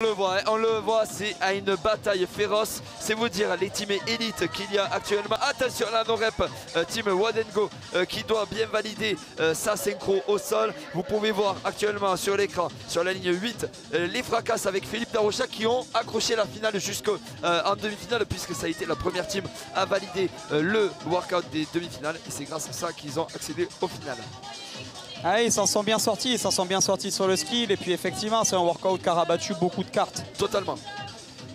On le voit, c'est à une bataille féroce. C'est vous dire les teams élites qu'il y a actuellement. Attention là, nos reps, team Wadengo qui doit bien valider sa synchro au sol. Vous pouvez voir actuellement sur l'écran, sur la ligne 8, les fracasses avec Philippe Darocha qui ont accroché la finale jusqu'en demi-finale, puisque ça a été la première team à valider le workout des demi-finales. Et c'est grâce à ça qu'ils ont accédé au final. Ah, ils s'en sont bien sortis, sur le skill. Et puis effectivement, c'est un workout qui a rabattu beaucoup de cartes. Totalement.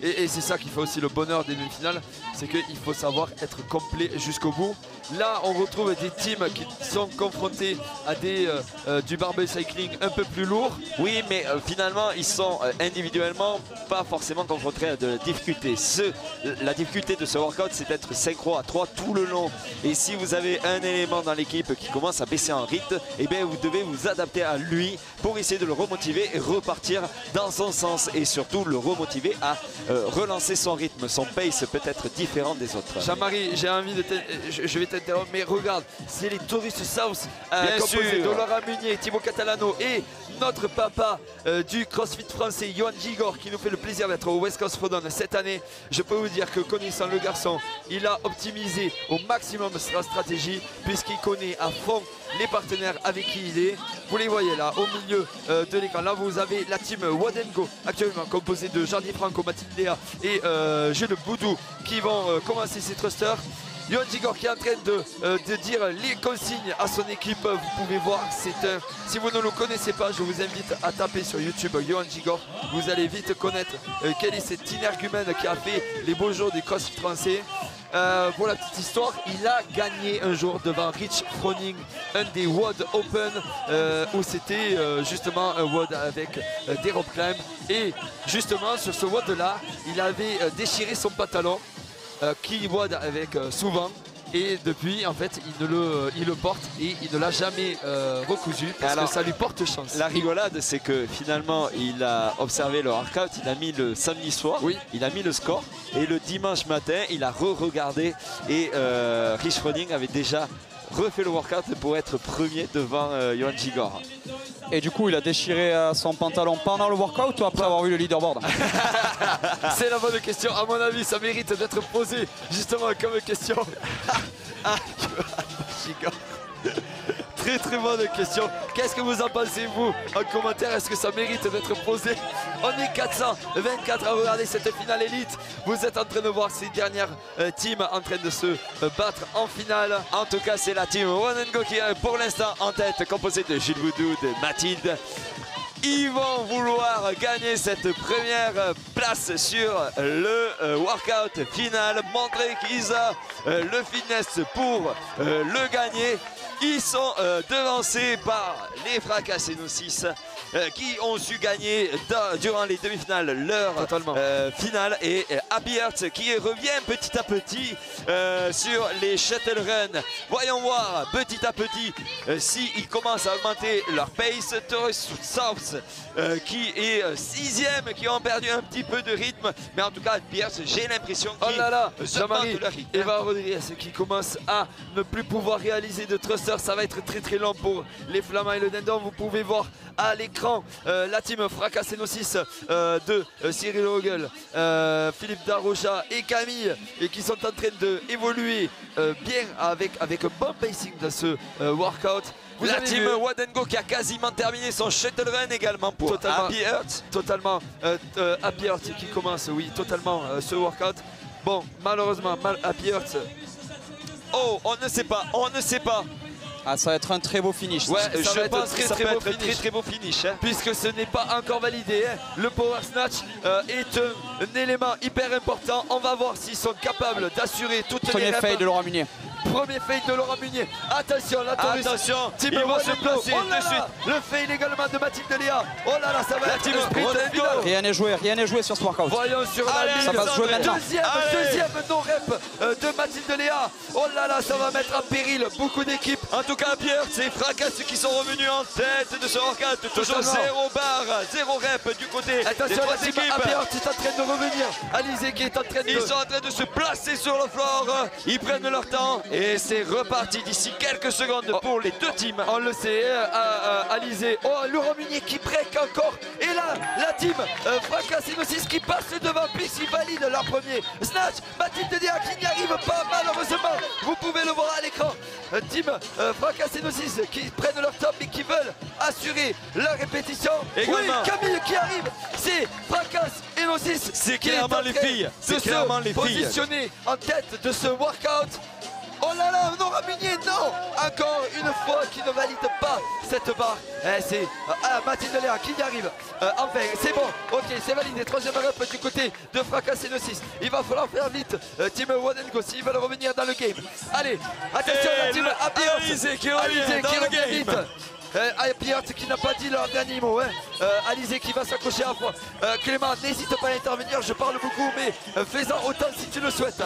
Et c'est ça qui fait aussi le bonheur des demi-finales, c'est qu'il faut savoir être complet jusqu'au bout. Là, on retrouve des teams qui sont confrontés à du barbell cycling un peu plus lourd. Oui, mais finalement, ils sont individuellement pas forcément confrontés à de la difficulté. La difficulté de ce workout, c'est d'être synchro à 3 tout le long. Et si vous avez un élément dans l'équipe qui commence à baisser en rythme, eh bien, vous devez vous adapter à lui pour essayer de le remotiver et repartir dans son sens. Et surtout, le remotiver à relancer son rythme, son pace peut être différent des autres. Jean-Marie, j'ai envie de je vais t'interrompre, mais regarde, c'est les Tourist South composés de Laura Munier, Thibaut Catalano et notre papa du CrossFit français, Johan Gigor, qui nous fait le plaisir d'être au West Coast Frodon cette année. Je peux vous dire que connaissant le garçon, il a optimisé au maximum sa stratégie puisqu'il connaît à fond les partenaires avec qui il est. Vous les voyez là au milieu de l'écran. Là vous avez la team Wadengo actuellement composée de Jardy Franco, Mathilde Léa et Jules Boudou qui vont commencer ces thrusters. Johan Gigor qui est en train de dire les consignes à son équipe. Vous pouvez voir, si vous ne le connaissez pas, je vous invite à taper sur YouTube Johan Gigor. Vous allez vite connaître quel est cet énergumène qui a fait les beaux jours du CrossFit français. Pour la petite histoire, il a gagné un jour devant Rich Froning, un des WOD Open où c'était justement un WOD avec des rope climbs. Et justement sur ce WOD là, il avait déchiré son pantalon qui WOD avec souvent. Et depuis, en fait, il le porte et il ne l'a jamais recousu parce que ça lui porte chance. La rigolade, c'est que finalement, il a observé le workout, il a mis le samedi soir, oui. Il a mis le score et le dimanche matin, il a re-regardé et Rich Froning avait déjà refait le workout pour être premier devant Johan Gigor. Et du coup, il a déchiré son pantalon pendant le workout ou après avoir vu le leaderboard? C'est la bonne question. À mon avis, ça mérite d'être posé justement comme question. Très très bonne question. Qu'est-ce que vous en pensez vous en commentaire? Est-ce que ça mérite d'être posé? On est 424 à regarder cette finale élite. Vous êtes en train de voir ces dernières teams en train de se battre en finale. En tout cas, c'est la team Wadengo qui est pour l'instant en tête, composée de Gilles Boudou, de Mathilde. Ils vont vouloir gagner cette première place sur le workout final, montrer qu'ils ont le fitness pour le gagner. Ils sont devancés par les Fracasseno 6 qui ont su gagner durant les demi-finales leur finale, et Happy Hearts qui revient petit à petit sur les shuttle run. Voyons voir petit à petit s'ils commencent à augmenter leur pace. Tourist South qui est 6e, qui ont perdu un petit peu de rythme, mais en tout cas Happy Hearts, j'ai l'impression qu'ils Jean-Marie, Eva Rodriguez qui commence à ne plus pouvoir réaliser de thruster. Ça va être très très long pour les Flamands et le Dindon. Vous pouvez voir à l'écran la team Fracasseno 6 de Cyril Rogel, Philippe Darocha et Camille, et qui sont en train d'évoluer bien avec un bon pacing dans ce workout. La team Wadengo qui a quasiment terminé son shuttle run également pour Happy Hearts. Totalement Happy Hearts qui commence, oui, totalement ce workout. Bon, malheureusement, Happy Hearts. Oh, on ne sait pas, on ne sait pas. Ah, ça va être un très beau finish. Ouais, je pense que ça peut être un très beau finish. Puisque ce n'est pas encore validé. Le power snatch est un élément hyper important. On va voir s'ils sont capables d'assurer toutes les reps. Premier fail de Laura Munier. Premier fail de Laura Munier. Attention, la Taurus. Attention, il va se placer de suite. Le fail également de Mathilde Léa. Oh là là, ça va être le sprint. Rien n'est joué sur ce workout. Voyons sur la ligne. Ça va se jouer maintenant. Deuxième non-rep de Mathilde Léa. Oh là là, ça va mettre en péril beaucoup d'équipes. En tout cas, Pierre, c'est Fracasse qui sont revenus en tête de ce workout. Toujours 0 bar, 0 rep du côté des trois équipes. Pierre est en train de revenir. Alizé qui est en train de... Ils sont en train de se placer sur le floor. Ils prennent leur temps. Et c'est reparti d'ici quelques secondes pour les deux teams. On le sait, Alizé. Oh, Laurent Munier qui break encore. Et là, la team Fracas Enosis qui passe devant puisqu'il valide leur premier snatch. Mathilde Déa qui n'y arrive pas malheureusement. Vous pouvez le voir à l'écran. Team Fracas Enosis qui prennent leur top et qui veulent assurer leur répétition. Également. Oui, Camille qui arrive. C'est Fracas Enosis. C'est clairement les filles. C'est clairement les filles. Positionné en tête de ce workout. Oh là là, Laurent Munier, non! Encore une fois qui ne valide pas cette barre. C'est Mathilde Léa qui y arrive. Enfin, c'est bon. Ok, c'est validé. Troisième rep du côté de Fracas Enosis. Il va falloir faire vite. Team One Go s'ils veulent revenir dans le game. Allez, attention la team Alizé qui revient dans le game. Pierre qui n'a pas dit leur dernier mot. Alizé qui va s'accrocher à froid. Clément, n'hésite pas à intervenir. Je parle beaucoup, mais fais-en autant si tu le souhaites.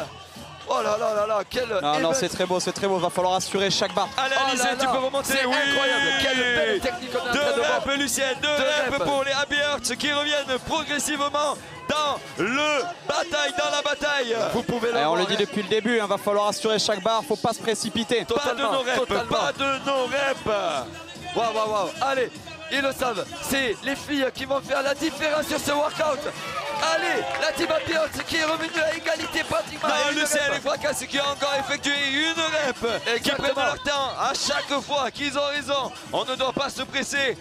Oh là là là là, quel... Non, c'est très beau, va falloir assurer chaque barre. Allez, Alizé, tu peux remonter. C'est incroyable, quelle belle technique on est en train de voir. Deux reps, Lucienne, deux reps pour les Happy Hearts qui reviennent progressivement dans la bataille. Vous pouvez le on voir, le dit depuis le début, va falloir assurer chaque barre, faut pas se précipiter. Pas de nos reps. Waouh. Allez, ils le savent, c'est les filles qui vont faire la différence sur ce workout. Allez, la team Happy Hearts qui est revenue à égalité pratiquement. Non, Lucien et Fracas qui ont encore effectué une rep. Qui prennent leur temps à chaque fois qu'ils ont raison. On ne doit pas se presser.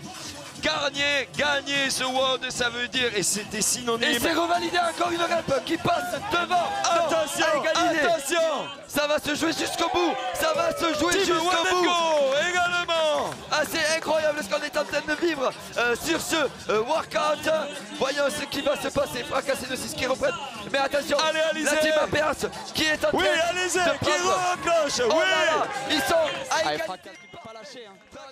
Gagner ce WOD, ça veut dire, et c'était synonyme. Et c'est revalidé encore une rep qui passe devant. Attention. Ça va se jouer jusqu'au bout. Ça va se jouer jusqu'au bout. Également. C'est incroyable ce qu'on est en train de vivre sur ce workout. Voyons ce qui va se passer. Fracas Enosis qui reprennent. Mais attention, allez, Alizé. la team Happy Hearts qui est en train Alizé, de qui recloche. Oh là là, ils sont à égalité. Fracas qui ne peut pas lâcher.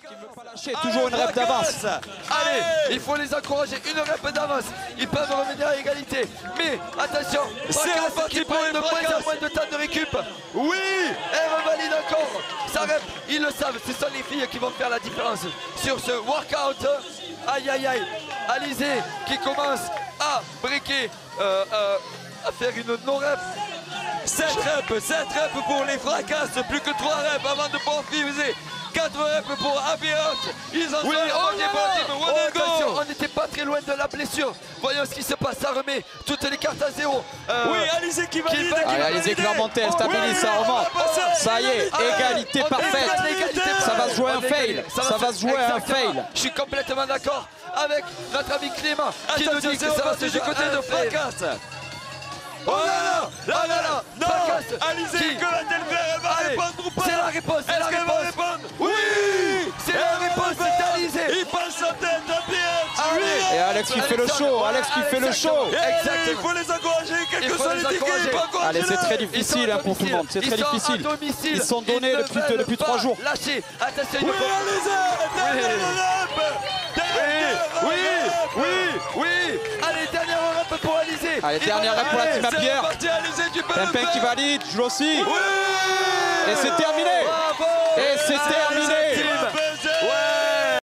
Qui ne veut pas lâcher. Toujours une rep d'avance. Allez, il faut les encourager. Une rep d'avance. Ils peuvent revenir à égalité. Mais attention, Fracas qui prend de moins en moins de temps de récup. Oui. Elle revalide encore sa rep. Ils le savent, ce sont les filles qui vont faire la différence sur ce workout. Aïe. Alizé qui commence à briquer, à faire une non-rep. 7 reps pour les Fracas, plus que 3 reps avant de poursuivre. 4 reps pour Happy Hearts. Ils en sont attention, on n'était pas très loin de la blessure. Voyons ce qui se passe, ça remet toutes les cartes à zéro. Oui, Alizé qui valide. Alizé qui va monter, elle stabilise, ça remonte. Ça y est, égalité parfaite. Ça va se jouer un fail. Ça va se jouer un fail. Je suis complètement d'accord avec notre ami Clément qui nous dit que ça va se jouer du côté de Fracas. Oh là là, non, Alizé, que va-t-elle faire? Elle va répondre ou pas? C'est la réponse, Est-ce qu'elle va répondre? Oui, c'est la réponse, c'est Alizé. Il passe sa tête, et Alex qui fait le show, Exactement. Il faut les encourager, quel que soit les tickets. Allez, c'est très difficile pour tout le monde, c'est très difficile. Ils sont donnés depuis 3 jours. Lâchez, attention, oui, Alizé, oui. Allez, dernière rep pour Alizé. Allez, dernière rep pour la team Happy Hearts. Pimpin qui valide, joue aussi. Oui. Et c'est terminé. Bravo. Et c'est terminé.